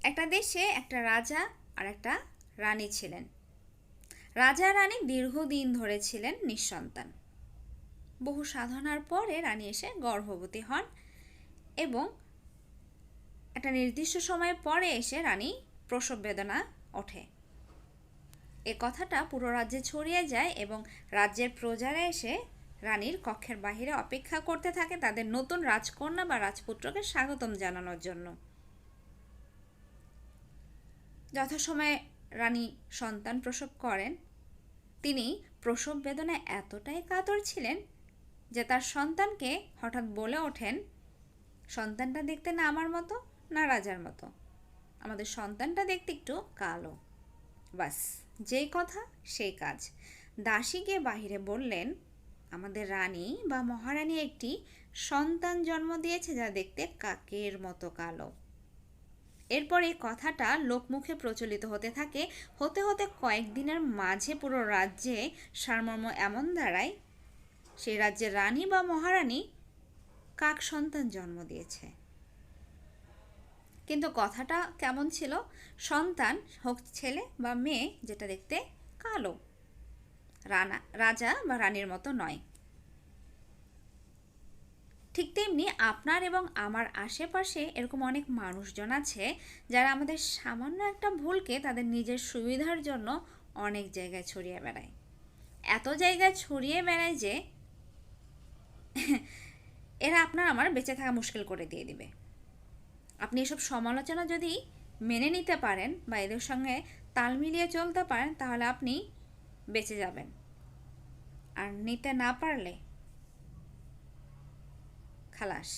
একটা দেশে একটা রাজা আর একটা রানী ছিলেন। রাজা রানী দীর্ঘদিন ধরে ছিলেন নিঃসন্তান। বহু সাধনার পরে রানী এসে গর্ভবতী হন এবং একটা নির্দিষ্ট সময় পরে এসে রানী প্রসব বেদনা ওঠে। এ কথাটা পুরো রাজ্যে ছড়িয়ে যায় এবং রাজ্যের প্রজারা এসে রানীর কক্ষের বাহিরে অপেক্ষা করতে থাকে তাদের নতুন রাজকন্যা বা রাজপুত্রকে স্বাগতম জানানোর জন্য। যথাসময়ে রানী সন্তান প্রসব করেন। তিনি প্রসব বেদনায় এতটাই কাতর ছিলেন যে তার সন্তানকে হঠাৎ বলে ওঠেন, সন্তানটা দেখতে না আমার মতো না রাজার মতো, আমাদের সন্তানটা দেখতে একটু কালো। বাস, যেই কথা সেই কাজ। দাসী গিয়ে বাহিরে বললেন, আমাদের রানী বা মহারানী একটি সন্তান জন্ম দিয়েছে যা দেখতে কাকের মতো কালো। এরপর এই কথাটা লোকমুখে প্রচলিত হতে থাকে। হতে হতে কয়েকদিনের মাঝে পুরো রাজ্যে সারমর্ম এমন দাঁড়ায়, সেই রাজ্যের রানী বা মহারানী কাক সন্তান জন্ম দিয়েছে। কিন্তু কথাটা কেমন ছিল? সন্তান হোক ছেলে বা মেয়ে, যেটা দেখতে কালো, রাজা বা রানীর মতো নয়। ঠিক তেমনি আপনার এবং আমার আশেপাশে এরকম অনেক মানুষজন আছে যারা আমাদের সামান্য একটা ভুলকে তাদের নিজের সুবিধার জন্য অনেক জায়গায় ছড়িয়ে বেড়ায়। এত জায়গায় ছড়িয়ে বেড়ায় যে এরা আপনার আমার বেঁচে থাকা মুশকিল করে দিয়ে দিবে। আপনি এসব সমালোচনা যদি মেনে নিতে পারেন বা এদের সঙ্গে তাল মিলিয়ে চলতে পারেন তাহলে আপনি বেঁচে যাবেন। আর নিতে না পারলে খালাস।